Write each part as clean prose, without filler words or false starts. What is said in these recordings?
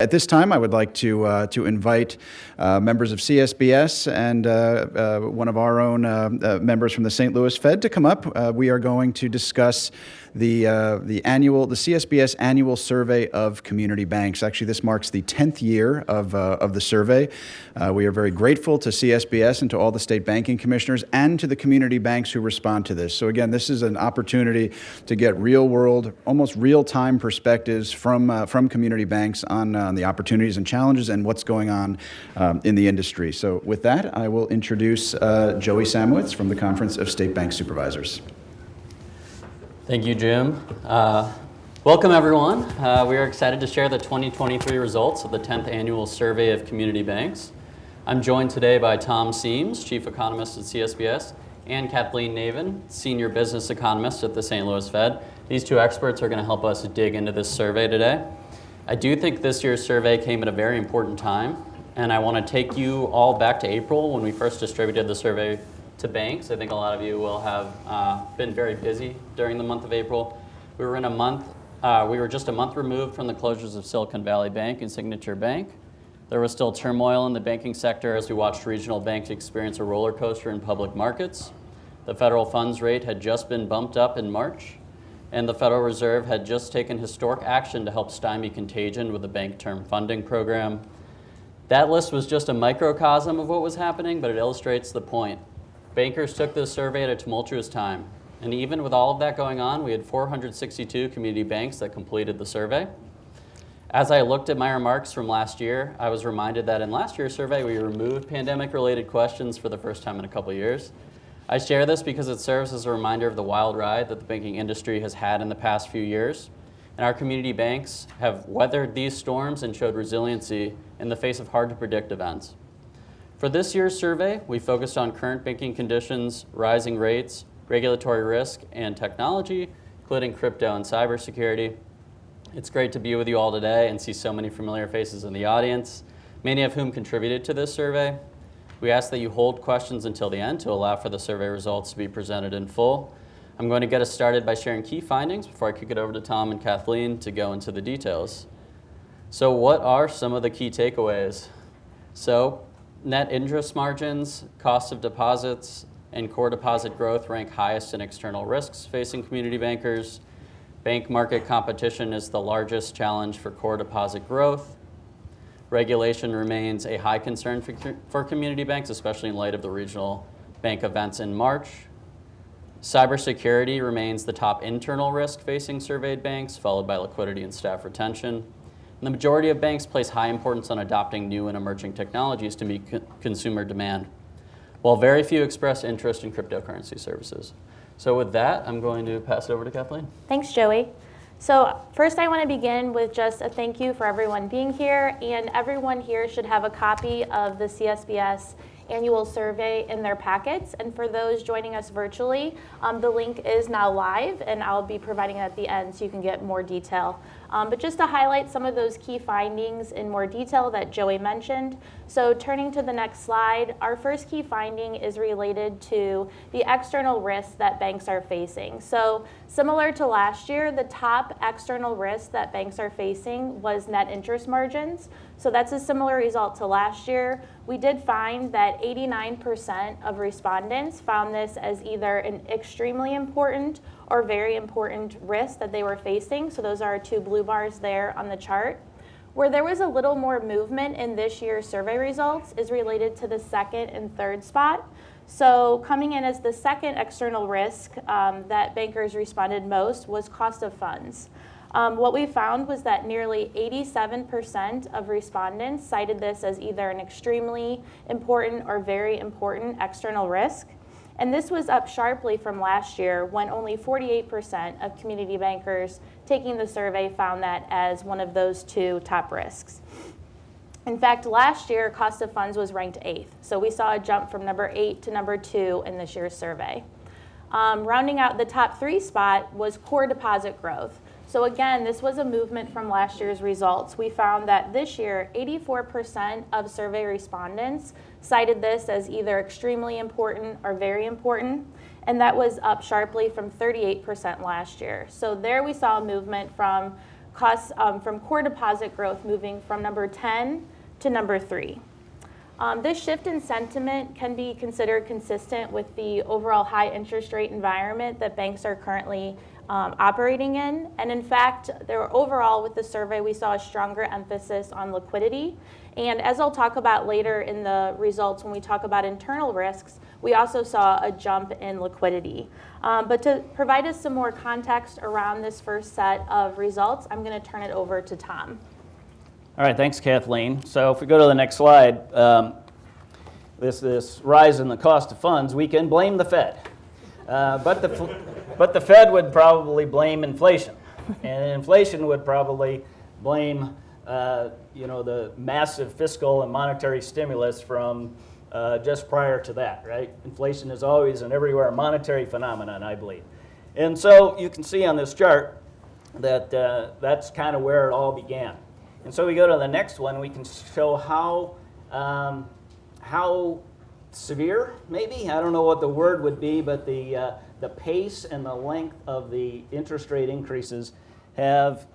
At this time, I would like to invite members of CSBS and one of our own members from the St. Louis Fed to come up. We are going to discuss the CSBS annual survey of community banks. Actually, this marks the 10th year of the survey. We are very grateful to CSBS and to all the state banking commissioners and to the community banks who respond to this. So again, this is an opportunity to get real-world, almost real-time perspectives from community banks on the opportunities and challenges and what's going on in the industry. So with that, I will introduce Joey Samowitz from the Conference of State Bank Supervisors. Thank you, Jim. Welcome, everyone. We are excited to share the 2023 results of the 10th Annual Survey of Community Banks. I'm joined today by Tom Seams, Chief Economist at CSBS, and Kathleen Navin, Senior Business Economist at the St. Louis Fed. These two experts are going to help us dig into this survey today. I do think this year's survey came at a very important time, and I want to take you all back to April when we first distributed the survey to banks. I think a lot of you will have been very busy during the month of April. We were just a month removed from the closures of Silicon Valley Bank and Signature Bank. There was still turmoil in the banking sector as we watched regional banks experience a roller coaster in public markets. The federal funds rate had just been bumped up in March, and the Federal Reserve had just taken historic action to help stymie contagion with the Bank Term Funding Program. That list was just a microcosm of what was happening, but it illustrates the point. Bankers took this survey at a tumultuous time, and even with all of that going on, we had 462 community banks that completed the survey. As I looked at my remarks from last year, I was reminded that in last year's survey, we removed pandemic-related questions for the first time in a couple years. I share this because it serves as a reminder of the wild ride that the banking industry has had in the past few years, and our community banks have weathered these storms and showed resiliency in the face of hard-to-predict events. For this year's survey, we focused on current banking conditions, rising rates, regulatory risk, and technology, including crypto and cybersecurity. It's great to be with you all today and see so many familiar faces in the audience, many of whom contributed to this survey. We ask that you hold questions until the end to allow for the survey results to be presented in full. I'm going to get us started by sharing key findings before I kick it over to Tom and Kathleen to go into the details. So what are some of the key takeaways? So net interest margins, cost of deposits, and core deposit growth rank highest in external risks facing community bankers. Bank market competition is the largest challenge for core deposit growth. Regulation remains a high concern for community banks, especially in light of the regional bank events in March. Cybersecurity remains the top internal risk facing surveyed banks, followed by liquidity and staff retention. And the majority of banks place high importance on adopting new and emerging technologies to meet consumer demand, while very few express interest in cryptocurrency services. So with that, I'm going to pass it over to Kathleen. Thanks, Joey. So first I want to begin with just a thank you for everyone being here, and everyone here should have a copy of the CSBS annual survey in their packets. And for those joining us virtually, the link is now live, and I'll be providing it at the end so you can get more detail. But just to highlight some of those key findings in more detail that Joey mentioned. So turning to the next slide, our first key finding is related to the external risks that banks are facing. So similar to last year, the top external risk that banks are facing was net interest margins. So that's a similar result to last year. We did find that 89% of respondents found this as either an extremely important or very important risk that they were facing. So those are our two blue bars there on the chart. Where there was a little more movement in this year's survey results is related to the second and third spot. So coming in as the second external risk that bankers responded most was cost of funds. What we found was that nearly 87% of respondents cited this as either an extremely important or very important external risk. And this was up sharply from last year when only 48% of community bankers taking the survey found that as one of those two top risks. In fact, last year, cost of funds was ranked 8th. So we saw a jump from number 8 to number 2 in this year's survey. Rounding out the top 3 spot was core deposit growth. So again, this was a movement from last year's results. We found that this year, 84% of survey respondents cited this as either extremely important or very important, and that was up sharply from 38% last year. So there we saw a movement from costs from core deposit growth moving from number 10 to number 3. This shift in sentiment can be considered consistent with the overall high interest rate environment that banks are currently operating in. And in fact, overall with the survey, we saw a stronger emphasis on liquidity. And as I'll talk about later in the results when we talk about internal risks, we also saw a jump in liquidity. But to provide us some more context around this first set of results, I'm going to turn it over to Tom. All right, thanks, Kathleen. So if we go to the next slide, this rise in the cost of funds, we can blame the Fed. But the Fed would probably blame inflation. And inflation would probably blame the massive fiscal and monetary stimulus from just prior to that, right? Inflation is always and everywhere a monetary phenomenon, I believe. And so you can see on this chart that that's kind of where it all began. And so we go to the next one, we can show how severe, maybe, I don't know what the word would be, but the pace and the length of the interest rate increases have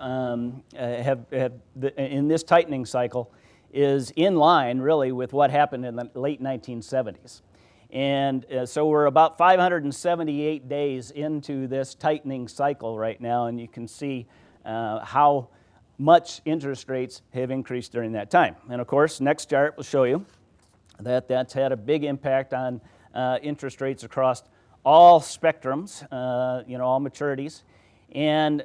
in this tightening cycle is in line really with what happened in the late 1970s. And so we're about 578 days into this tightening cycle right now, and you can see how much interest rates have increased during that time. And of course, next chart will show you that that's had a big impact on interest rates across all spectrums, all maturities. And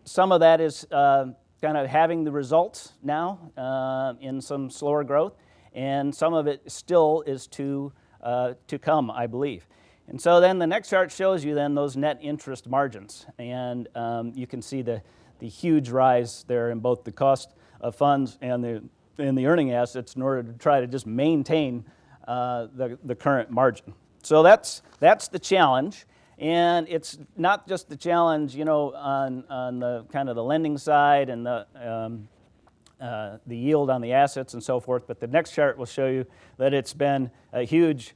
some of that is kind of having the results now in some slower growth, and some of it still is to come, I believe. And so then the next chart shows you then those net interest margins, and you can see the huge rise there in both the cost of funds and the earning assets in order to try to just maintain the current margin. So that's the challenge. And it's not just the challenge, on the kind of the lending side and the yield on the assets and so forth, but the next chart will show you that it's been a huge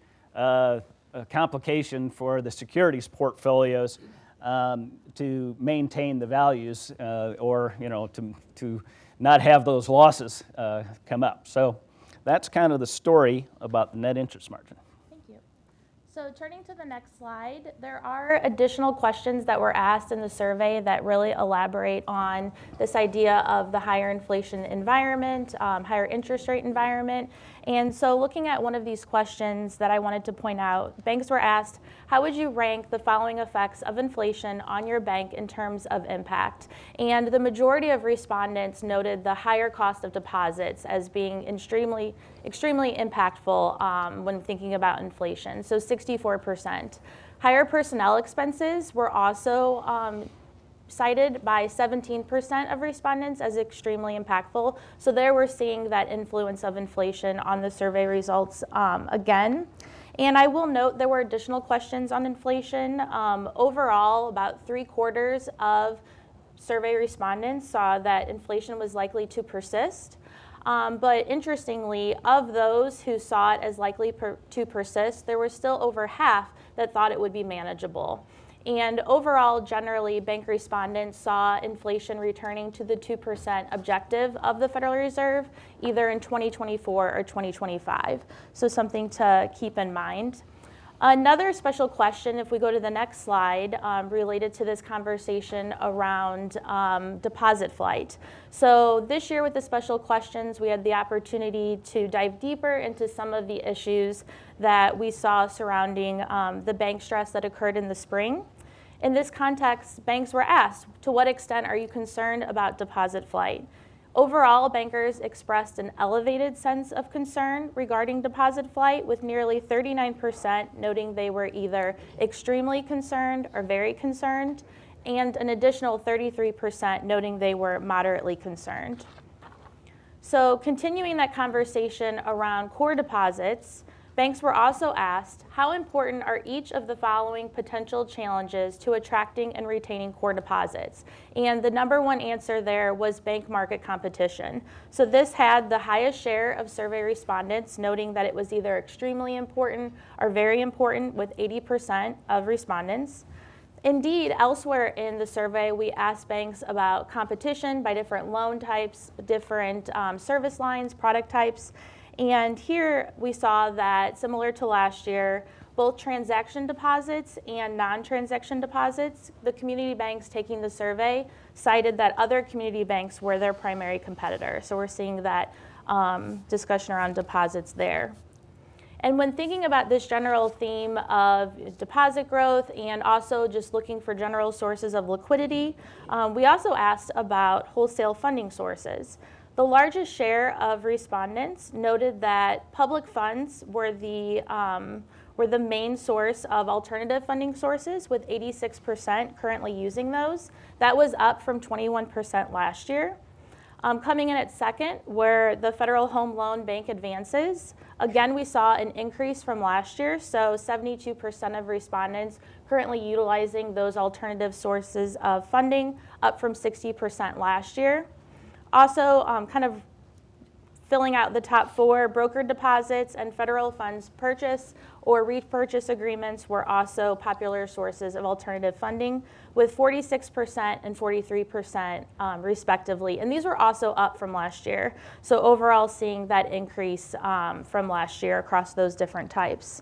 complication for the securities portfolios to maintain the values or to not have those losses come up. So that's kind of the story about the net interest margin. So turning to the next slide, there are additional questions that were asked in the survey that really elaborate on this idea of the higher inflation environment, higher interest rate environment. And so looking at one of these questions that I wanted to point out, banks were asked, how would you rank the following effects of inflation on your bank in terms of impact? And the majority of respondents noted the higher cost of deposits as being extremely impactful when thinking about inflation, so 64%. Higher personnel expenses were also cited by 17% of respondents as extremely impactful. So there we're seeing that influence of inflation on the survey results again. And I will note there were additional questions on inflation. Overall, about 3/4 of survey respondents saw that inflation was likely to persist. But interestingly, of those who saw it as likely to persist, there were still over half that thought it would be manageable. And overall, generally, bank respondents saw inflation returning to the 2% objective of the Federal Reserve, either in 2024 or 2025. So something to keep in mind. Another special question, if we go to the next slide, related to this conversation around deposit flight. So this year with the special questions, we had the opportunity to dive deeper into some of the issues that we saw surrounding the bank stress that occurred in the spring. In this context, banks were asked, to what extent are you concerned about deposit flight? Overall, bankers expressed an elevated sense of concern regarding deposit flight, with nearly 39% noting they were either extremely concerned or very concerned, and an additional 33% noting they were moderately concerned. So continuing that conversation around core deposits, banks were also asked, how important are each of the following potential challenges to attracting and retaining core deposits? And the number one answer there was bank market competition. So this had the highest share of survey respondents noting that it was either extremely important or very important, with 80% of respondents. Indeed, elsewhere in the survey, we asked banks about competition by different loan types, different service lines, product types. And here we saw that, similar to last year, both transaction deposits and non-transaction deposits, the community banks taking the survey cited that other community banks were their primary competitor. So we're seeing that discussion around deposits there. And when thinking about this general theme of deposit growth and also just looking for general sources of liquidity, we also asked about wholesale funding sources. The largest share of respondents noted that public funds were the main source of alternative funding sources, with 86% currently using those. That was up from 21% last year. Coming in at second were the Federal Home Loan Bank advances. Again, we saw an increase from last year, so 72% of respondents currently utilizing those alternative sources of funding, up from 60% last year. Also, kind of filling out the top four, brokered deposits and federal funds purchase or repurchase agreements were also popular sources of alternative funding, with 46% and 43% respectively. And these were also up from last year. So overall, seeing that increase from last year across those different types.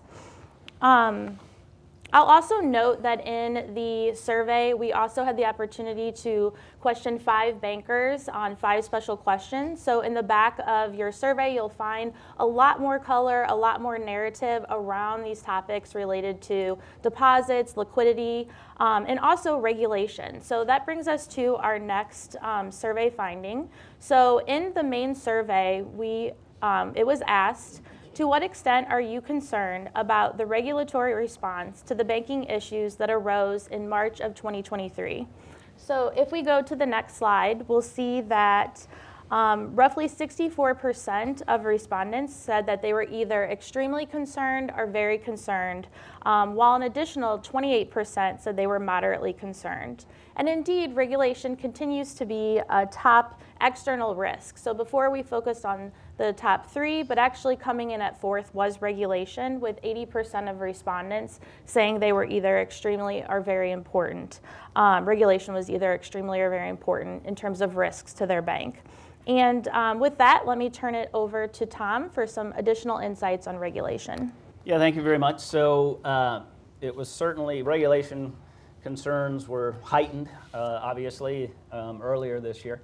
I'll also note that in the survey, we also had the opportunity to question 5 bankers on 5 special questions. So in the back of your survey, you'll find a lot more color, a lot more narrative around these topics related to deposits, liquidity, and also regulation. So that brings us to our next survey finding. So in the main survey, it was asked, to what extent are you concerned about the regulatory response to the banking issues that arose in March of 2023? So if we go to the next slide, we'll see that roughly 64% of respondents said that they were either extremely concerned or very concerned, while an additional 28% said they were moderately concerned. And indeed, regulation continues to be a top external risk. So before we focused on the top 3, but actually coming in at 4th was regulation, with 80% of respondents saying they were either extremely or very important. Regulation was either extremely or very important in terms of risks to their bank. And with that, let me turn it over to Tom for some additional insights on regulation. Yeah, thank you very much. So it was certainly regulation concerns were heightened, obviously, earlier this year.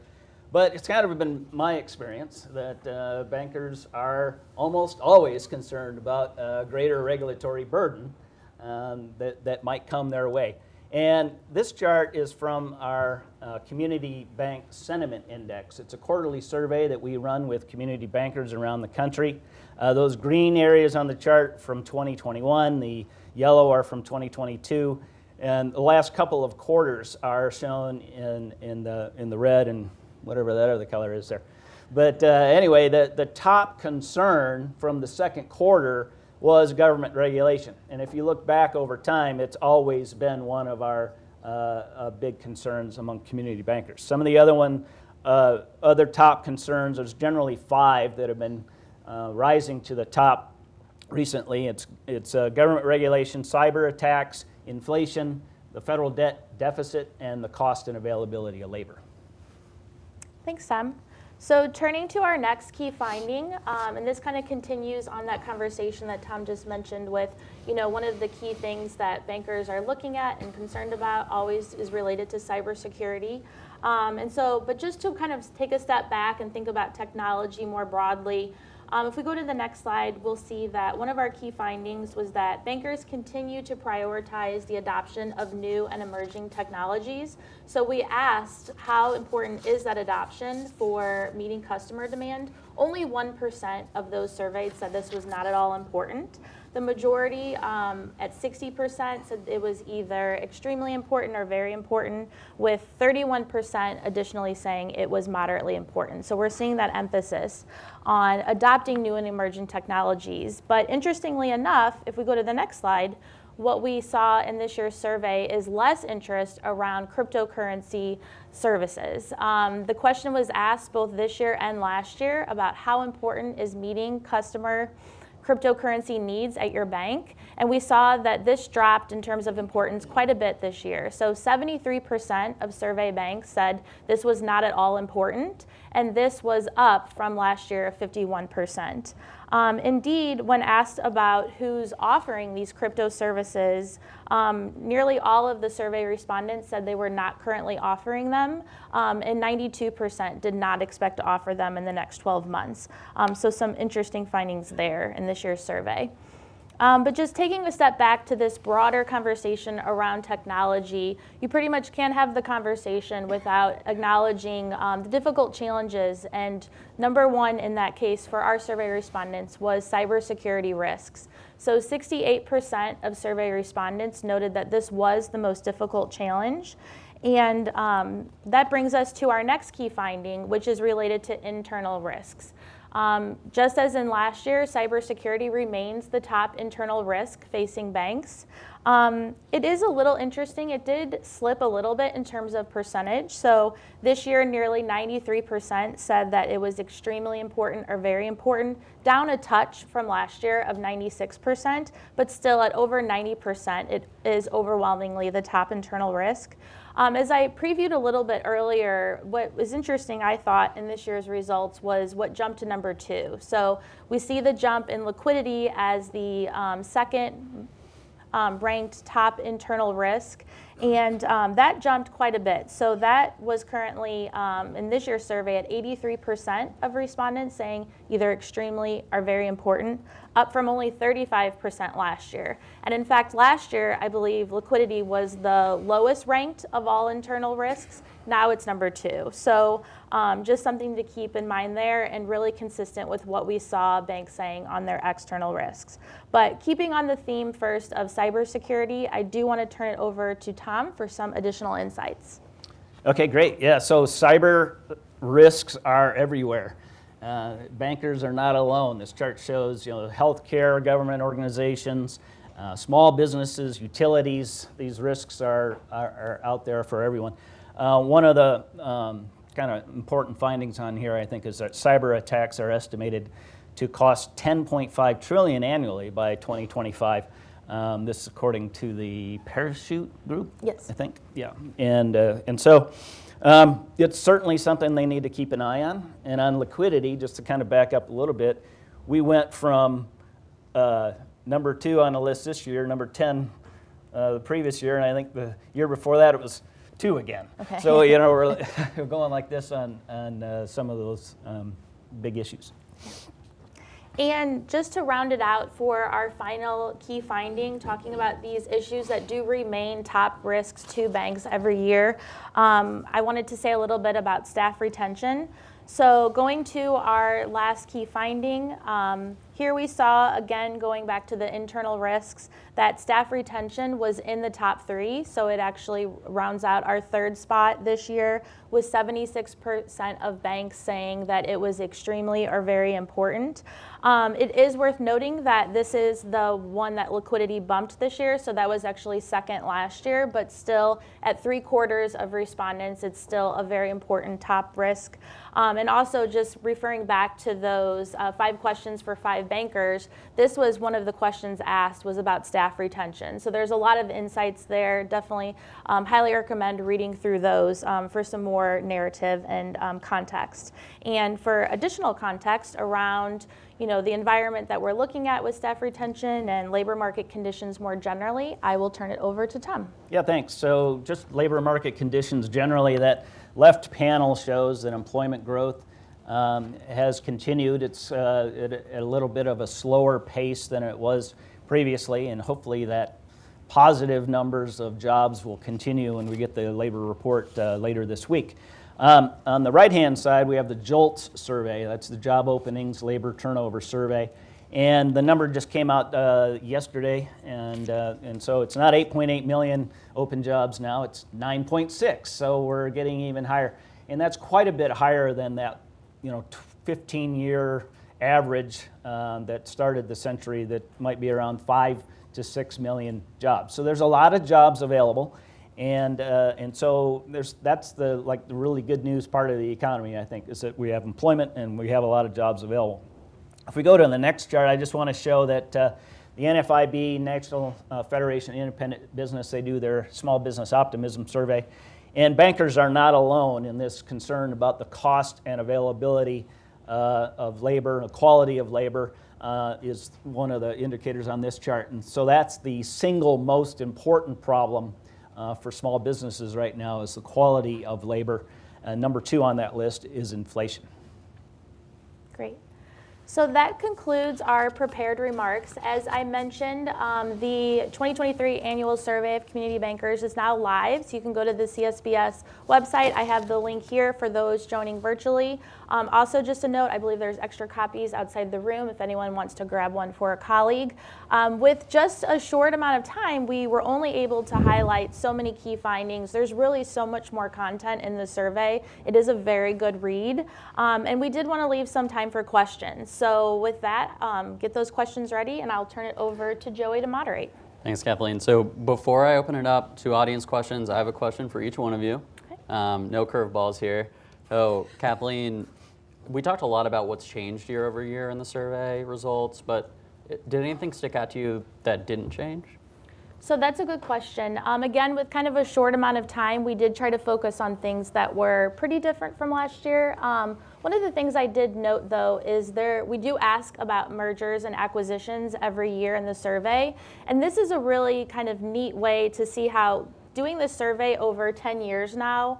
But it's kind of been my experience that bankers are almost always concerned about a greater regulatory burden that might come their way. And this chart is from our Community Bank Sentiment Index. It's a quarterly survey that we run with community bankers around the country. Those green areas on the chart from 2021, the yellow are from 2022, and the last couple of quarters are shown in the red and whatever that other color is there. But anyway, the top concern from the second quarter was government regulation. And if you look back over time, it's always been one of our big concerns among community bankers. Some of the other top concerns, there's generally 5 that have been rising to the top recently. It's government regulation, cyber attacks, inflation, the federal debt deficit, and the cost and availability of labor. Thanks, Tom. So turning to our next key finding, and this kind of continues on that conversation that Tom just mentioned with, one of the key things that bankers are looking at and concerned about always is related to cybersecurity. But just to kind of take a step back and think about technology more broadly, if we go to the next slide, we'll see that one of our key findings was that bankers continue to prioritize the adoption of new and emerging technologies. So we asked, how important is that adoption for meeting customer demand? Only 1% of those surveyed said this was not at all important. The majority, at 60%, said it was either extremely important or very important, with 31% additionally saying it was moderately important. So we're seeing that emphasis on adopting new and emerging technologies. But interestingly enough, if we go to the next slide, what we saw in this year's survey is less interest around cryptocurrency services. The question was asked both this year and last year about how important is meeting customer cryptocurrency needs at your bank. And we saw that this dropped in terms of importance quite a bit this year. So 73% of survey banks said this was not at all important, and this was up from last year of 51%. Indeed, when asked about who's offering these crypto services, nearly all of the survey respondents said they were not currently offering them, and 92% did not expect to offer them in the next 12 months. So some interesting findings there in this year's survey. But just taking a step back to this broader conversation around technology, you pretty much can't have the conversation without acknowledging the difficult challenges. And number one in that case for our survey respondents was cybersecurity risks. So 68% of survey respondents noted that this was the most difficult challenge. And that brings us to our next key finding, which is related to internal risks. Just as in last year, cybersecurity remains the top internal risk facing banks. It is a little interesting. It did slip a little bit in terms of percentage. So this year, nearly 93% said that it was extremely important or very important, down a touch from last year of 96%, but still at over 90%, it is overwhelmingly the top internal risk. As I previewed a little bit earlier, what was interesting, I thought, in this year's results was what jumped to number 2. So we see the jump in liquidity as the second ranked top internal risk, and that jumped quite a bit. So that was currently, in this year's survey, at 83% of respondents saying either extremely or very important, up from only 35% last year. And in fact, last year, I believe liquidity was the lowest ranked of all internal risks. Now it's number 2. So just something to keep in mind there, and really consistent with what we saw banks saying on their external risks. But keeping on the theme first of cybersecurity, I do want to turn it over to Tom for some additional insights. Okay, great. Yeah, so cyber risks are everywhere. Bankers are not alone. This chart shows, healthcare, government organizations, small businesses, utilities. These risks are out there for everyone. One of the kind of important findings on here, I think, is that cyber attacks are estimated to cost $10.5 trillion annually by 2025. This is according to the Parachute Group, yes, I think. Yeah, and so it's certainly something they need to keep an eye on. And on liquidity, just to kind of back up a little bit, we went from number 2 on the list this year, number 10 the previous year, and I think the year before that it was 2 again. Okay. So we're going like this on some of those big issues. And just to round it out for our final key finding, talking about these issues that do remain top risks to banks every year, I wanted to say a little bit about staff retention. So going to our last key finding, here we saw, again, going back to the internal risks, that staff retention was in the top 3. So it actually rounds out our 3rd spot this year, with 76% of banks saying that it was extremely or very important. It is worth noting that this is the one that liquidity bumped this year, so that was actually 2nd last year, but still at 3/4 of respondents, it's still a very important top risk. And also just referring back to those 5 questions for 5 bankers, this was one of the questions asked was about staff retention. So there's a lot of insights there. Definitely highly recommend reading through those for some more narrative and context. And for additional context around the environment that we're looking at with staff retention and labor market conditions more generally, I will turn it over to Tom. Yeah, thanks. So just labor market conditions generally, that left panel shows that employment growth has continued. It's at a little bit of a slower pace than it was previously, and hopefully that positive numbers of jobs will continue when we get the labor report later this week. On the right-hand side, we have the JOLTS survey. That's the Job Openings Labor Turnover Survey. And the number just came out yesterday, and so it's not 8.8 million open jobs now, it's 9.6, so we're getting even higher. And that's quite a bit higher than that 15-year average that started the century that might be around 5 to 6 million jobs. So there's a lot of jobs available. And so that's the really good news part of the economy, I think, is that we have employment and we have a lot of jobs available. If we go to the next chart, I just want to show that the NFIB, National Federation of Independent Business, they do their Small Business Optimism Survey. And bankers are not alone in this concern about the cost and availability of labor, the quality of labor is one of the indicators on this chart. And so that's the single most important problem for small businesses right now is the quality of labor. Number 2 on that list is inflation. Great. So that concludes our prepared remarks. As I mentioned, the 2023 Annual Survey of Community Bankers is now live, so you can go to the CSBS website. I have the link here for those joining virtually. Also, just a note, I believe there's extra copies outside the room if anyone wants to grab one for a colleague. With just a short amount of time, we were only able to highlight so many key findings. There's really so much more content in the survey. It is a very good read, and we did want to leave some time for questions. So with that, get those questions ready, and I'll turn it over to Joey to moderate. Thanks, Kathleen. So before I open it up to audience questions, I have a question for each one of you. Okay. No curveballs here. So Kathleen, we talked a lot about what's changed year over year in the survey results, but did anything stick out to you that didn't change? So that's a good question. Again, with kind of a short amount of time, we did try to focus on things that were pretty different from last year. One of the things I did note, though, is we do ask about mergers and acquisitions every year in the survey. And this is a really kind of neat way to see how doing this survey over 10 years now,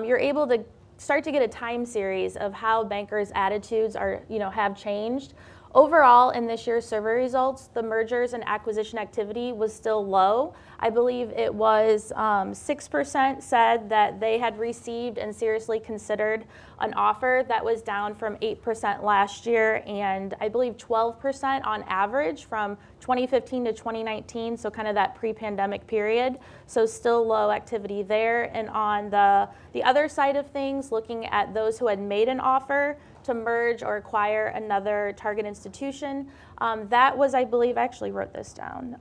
you're able to start to get a time series of how bankers' attitudes have changed. Overall, in this year's survey results, the mergers and acquisition activity was still low. I believe it was 6% said that they had received and seriously considered an offer. That was down from 8% last year, and I believe 12% on average from 2015 to 2019, so kind of that pre-pandemic period. So still low activity there. And on the other side of things, looking at those who had made an offer to merge or acquire another target institution. That was, I believe, I actually wrote this down,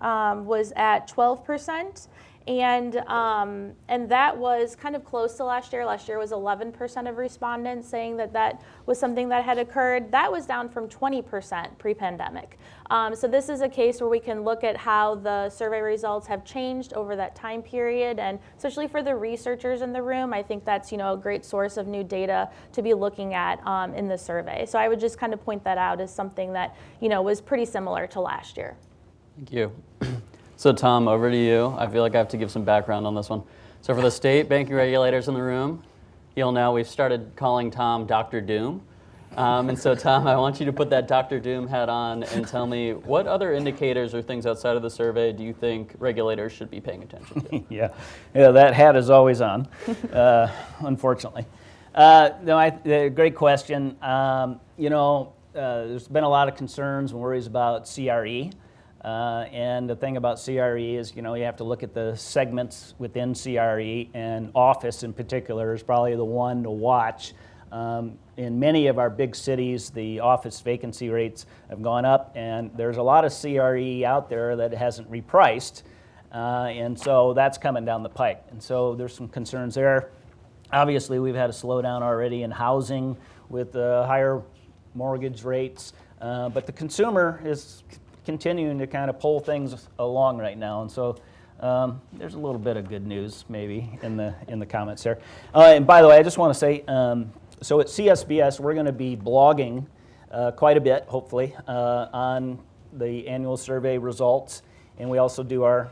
was at 12%. And that was kind of close to last year. Last year was 11% of respondents saying that that was something that had occurred. That was down from 20% pre-pandemic. So this is a case where we can look at how the survey results have changed over that time period, and especially for the researchers in the room, I think that's a great source of new data to be looking at in the survey. So I would just kind of point that out as something that was pretty similar to last year. Thank you. So Tom, over to you. I feel like I have to give some background on this one. So for the state banking regulators in the room, you'll know we've started calling Tom Dr. Doom. And so Tom, I want you to put that Dr. Doom hat on and tell me what other indicators or things outside of the survey do you think regulators should be paying attention to? Yeah, that hat is always on, unfortunately. Great question. There's been a lot of concerns and worries about CRE. And the thing about CRE is, you have to look at the segments within CRE, and office in particular is probably the one to watch. In many of our big cities, the office vacancy rates have gone up, and there's a lot of CRE out there that hasn't repriced, and so that's coming down the pike. And so there's some concerns there. Obviously, we've had a slowdown already in housing with higher mortgage rates, but the consumer is continuing to kind of pull things along right now, and so there's a little bit of good news maybe in the comments there. And by the way, I just want to say, so at CSBS we're going to be blogging quite a bit, hopefully, on the annual survey results, and we also do our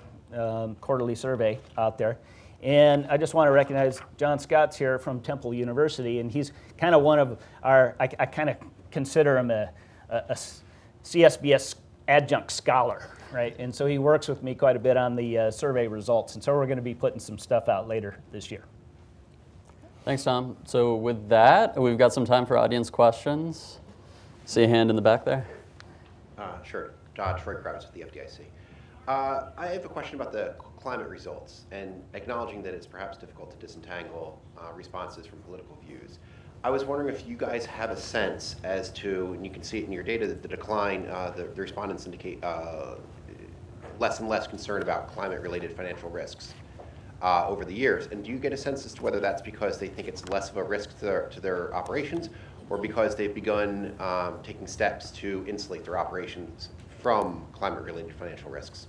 quarterly survey out there. And I just want to recognize John Scott's here from Temple University, and he's kind of one of our, I kind of consider him a CSBS adjunct scholar, right? And so he works with me quite a bit on the survey results, and so we're going to be putting some stuff out later this year. Thanks, Tom. So with that, we've got some time for audience questions. See a hand in the back there? Sure. Troy Kravitz with the FDIC. I have a question about the climate results, and acknowledging that it's perhaps difficult to disentangle responses from political views. I was wondering if you guys have a sense as to, and you can see it in your data, that the decline, the respondents indicate less and less concern about climate-related financial risks over the years. And do you get a sense as to whether that's because they think it's less of a risk to their operations, or because they've begun taking steps to insulate their operations from climate-related financial risks?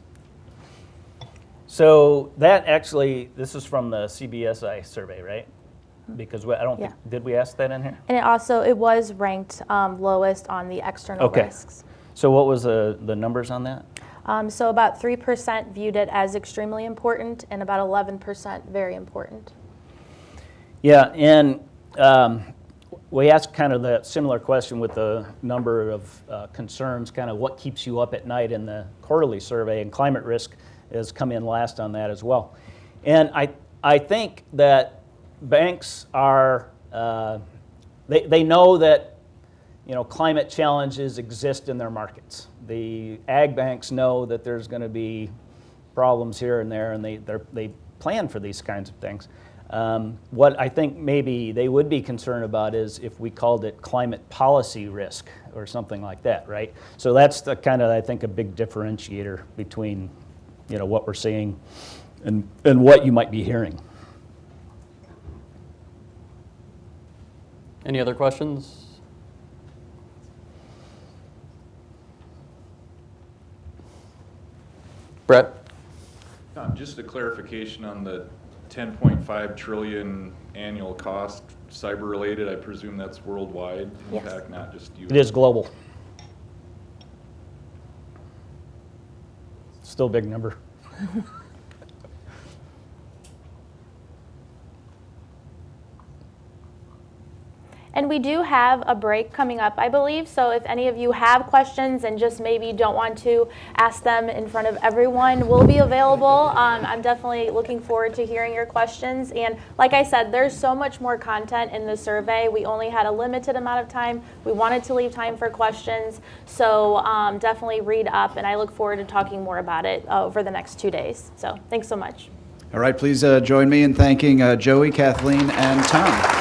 So that actually, this is from the CBSI survey, right? Because I don't think, Yeah. did we ask that in here? And it was ranked lowest on the external Okay. risks. So what was the numbers on that? So about 3% viewed it as extremely important and about 11% very important. Yeah, and we asked kind of that similar question with the number of concerns, kind of what keeps you up at night in the quarterly survey, and climate risk has come in last on that as well. And I think that banks are, they know that climate challenges exist in their markets. The ag banks know that there's going to be problems here and there, and they plan for these kinds of things. What I think maybe they would be concerned about is if we called it climate policy risk or something like that, right? So that's the kind of, I think, a big differentiator between what we're seeing and what you might be hearing. Any other questions? Brett? Just a clarification on the 10.5 trillion annual cost, cyber-related. I presume that's worldwide Yes. impact, not just you. It is global. Still a big number. And we do have a break coming up, I believe, so if any of you have questions and just maybe don't want to ask them in front of everyone, we'll be available. I'm definitely looking forward to hearing your questions. And like I said, there's so much more content in the survey. We only had a limited amount of time. We wanted to leave time for questions, so definitely read up, and I look forward to talking more about it over the next 2 days. So thanks so much. All right, please join me in thanking Joey, Kathleen, and Tom.